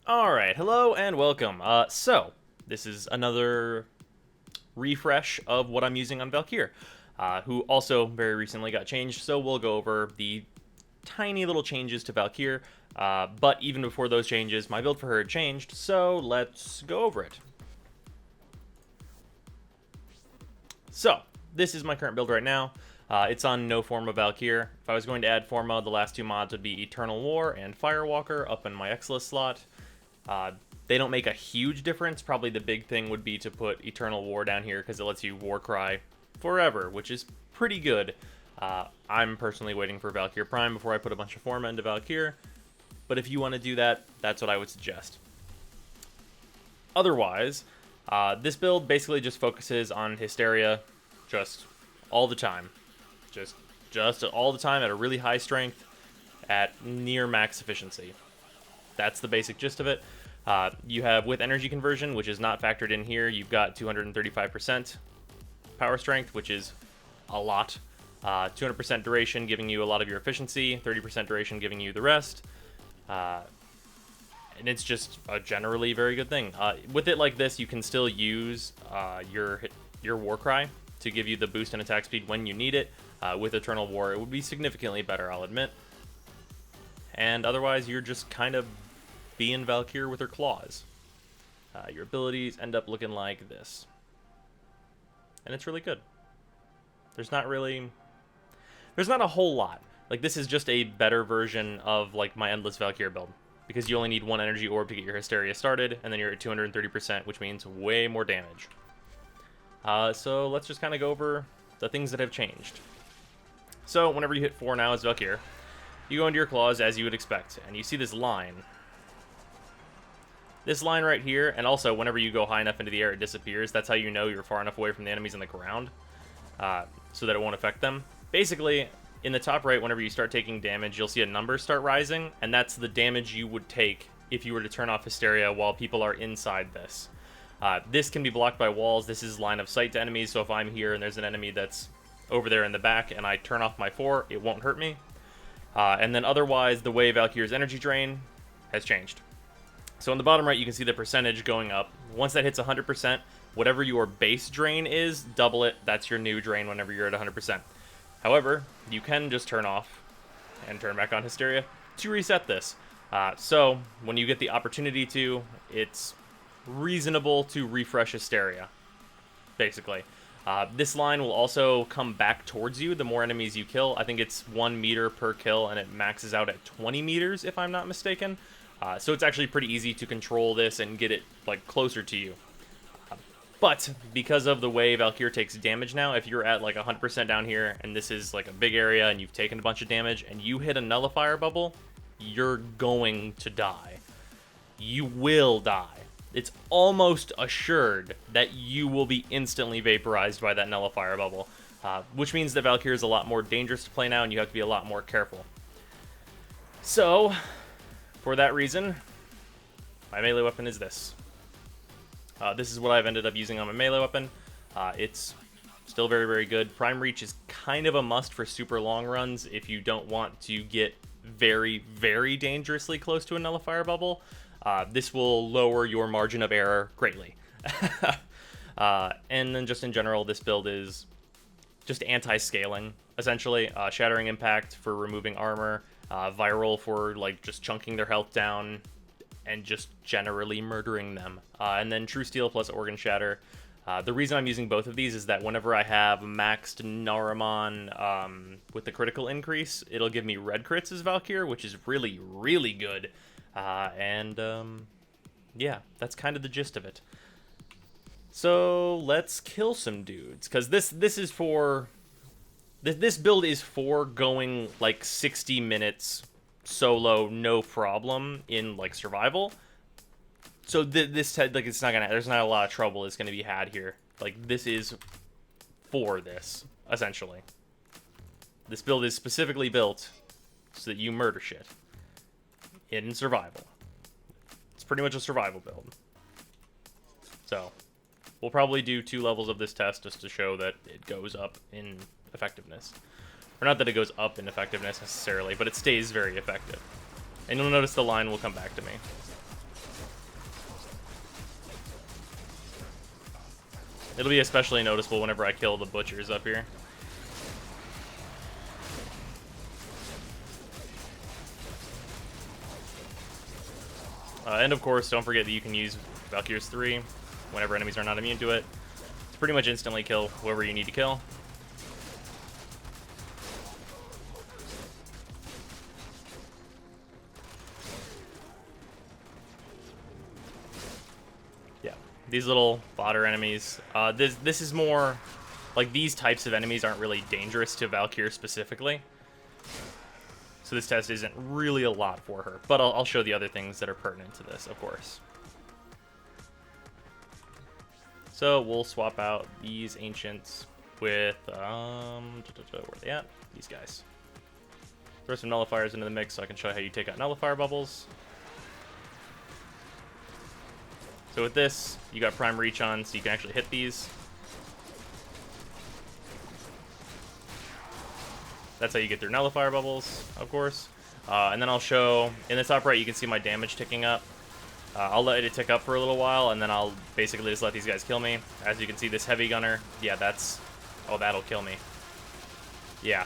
Alright, hello and welcome. This is another refresh of what I'm using on Valkyr, who also very recently got changed, so we'll go over the tiny little changes to Valkyr, but even before those changes, my build for her had changed, so let's go over it. So, this is my current build right now. It's on no Forma Valkyr. If I was going to add Forma, the last two mods would be Eternal War and Firewalker up in my X-List slot. They don't make a huge difference. Probably the big thing would be to put Eternal War down here because it lets you Warcry forever, which is pretty good. I'm personally waiting for Valkyr Prime before I put a bunch of Forma into Valkyr, but if you want to do that, that's what I would suggest. Otherwise, this build basically just focuses on Hysteria just all the time. Just all the time at a really high strength at near max efficiency. That's the basic gist of it. You have with energy conversion, which is not factored in here, you've got 235% power strength, which is a lot. 200% duration giving you a lot of your efficiency, 30% duration giving you the rest. And it's just a generally very good thing. With it like this, you can still use your Warcry to give you the boost in attack speed when you need it. With Eternal War, it would be significantly better, I'll admit. And otherwise, you're just kind of being Valkyr with her claws. Your abilities end up looking like this. And it's really good. There's not a whole lot. Like, this is just a better version of, like, my Endless Valkyr build. Because you only need one energy orb to get your Hysteria started, and then you're at 230%, which means way more damage. So let's just kind of go over the things that have changed. So, whenever you hit 4 now as Valkyr, you go into your claws as you would expect, and you see this line. This line right here, and also whenever you go high enough into the air, it disappears. That's how you know you're far enough away from the enemies on the ground, so that it won't affect them. Basically, in the top right, whenever you start taking damage, you'll see a number start rising, and that's the damage you would take if you were to turn off Hysteria while people are inside this. This can be blocked by walls. This is line of sight to enemies, so if I'm here and there's an enemy that's over there in the back and I turn off my 4, it won't hurt me. And then otherwise, the way Valkyr's energy drain has changed. So on the bottom right, you can see the percentage going up. Once that hits 100%, whatever your base drain is, double it. That's your new drain whenever you're at 100%. However, you can just turn off and turn back on Hysteria to reset this. So when you get the opportunity to, it's reasonable to refresh Hysteria, basically. This line will also come back towards you the more enemies you kill. I think it's 1 meter per kill, and it maxes out at 20 meters, if I'm not mistaken. So it's actually pretty easy to control this and get it like closer to you. But because of the way Valkyr takes damage now, if you're at like 100% down here, and this is like a big area, and you've taken a bunch of damage, and you hit a nullifier bubble, you're going to die. You will die. It's almost assured that you will be instantly vaporized by that nullifier bubble, which means that Valkyr is a lot more dangerous to play now, and you have to be a lot more careful. So, for that reason, my melee weapon is this. This is what I've ended up using on my melee weapon. It's still very, very good. Prime Reach is kind of a must for super long runs if you don't want to get very, very dangerously close to a nullifier bubble. This will lower your margin of error greatly. And then just in general, this build is just anti-scaling, essentially. Shattering Impact for removing armor, Viral for like just chunking their health down, and just generally murdering them. And then True Steel plus Organ Shatter. The reason I'm using both of these is that whenever I have maxed Naruman with the critical increase, it'll give me red crits as Valkyr, which is really, really good. Yeah, that's kind of the gist of it. So let's kill some dudes, because this is for... This build is for going like 60 minutes solo, no problem in like survival. So this like it's not gonna, there's not a lot of trouble is gonna be had here. Like, this is for this, essentially. This build is specifically built so that you murder shit in survival. It's pretty much a survival build. So we'll probably do 2 levels of this test just to show that it goes up in effectiveness. Or not that it goes up in effectiveness necessarily, but it stays very effective. And you'll notice the line will come back to me. It'll be especially noticeable whenever I kill the butchers up here. And of course, don't forget that you can use Valkyr's 3 whenever enemies are not immune to it. It's pretty much instantly kill whoever you need to kill. Yeah, these little fodder enemies. This is more like these types of enemies aren't really dangerous to Valkyr specifically. So this test isn't really a lot for her, but I'll show the other things that are pertinent to this, of course. So we'll swap out these ancients with, where are they at? These guys. Throw some nullifiers into the mix so I can show you how you take out nullifier bubbles. So with this, you got prime reach on, so you can actually hit these. That's how you get through nullifier bubbles, of course. And then I'll show, in the top right, you can see my damage ticking up. I'll let it tick up for a little while, and then I'll basically just let these guys kill me. As you can see, this heavy gunner, yeah, that's, oh, that'll kill me. Yeah.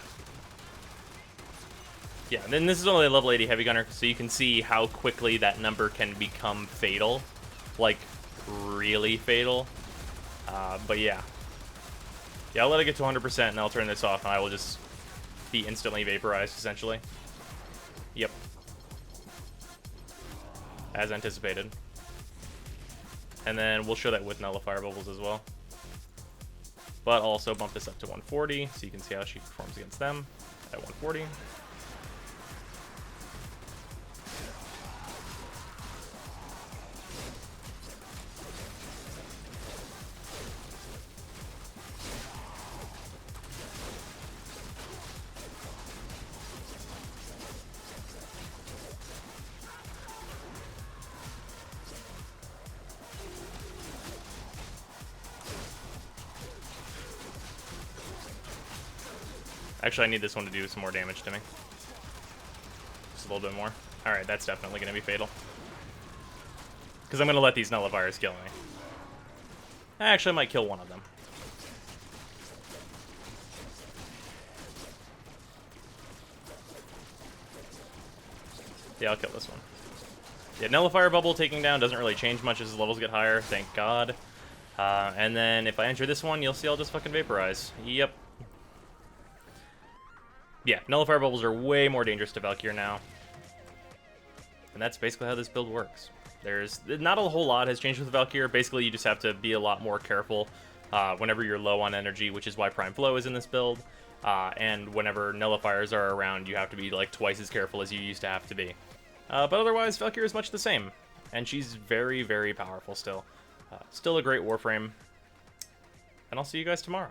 Yeah, and then this is only a level 80 heavy gunner, so you can see how quickly that number can become fatal. Like, really fatal. But yeah. Yeah, I'll let it get to 100%, and I'll turn this off, and I will just be instantly vaporized, essentially. Yep. As anticipated. And then we'll show that with nullifier bubbles as well. But I'll also bump this up to 140, so you can see how she performs against them at 140. Actually, I need this one to do some more damage to me. Just a little bit more. Alright, that's definitely going to be fatal. Because I'm going to let these nullifiers kill me. Actually, I might kill one of them. Yeah, I'll kill this one. Yeah, nullifier bubble taking down doesn't really change much as the levels get higher, thank God. And then if I enter this one, you'll see I'll just fucking vaporize. Yep. Yeah, nullifier bubbles are way more dangerous to Valkyr now. And that's basically how this build works. There's not a whole lot has changed with Valkyr. Basically, you just have to be a lot more careful whenever you're low on energy, which is why Prime Flow is in this build. And whenever nullifiers are around, you have to be like twice as careful as you used to have to be. But otherwise, Valkyr is much the same. And she's very, very powerful still. Still a great Warframe. And I'll see you guys tomorrow.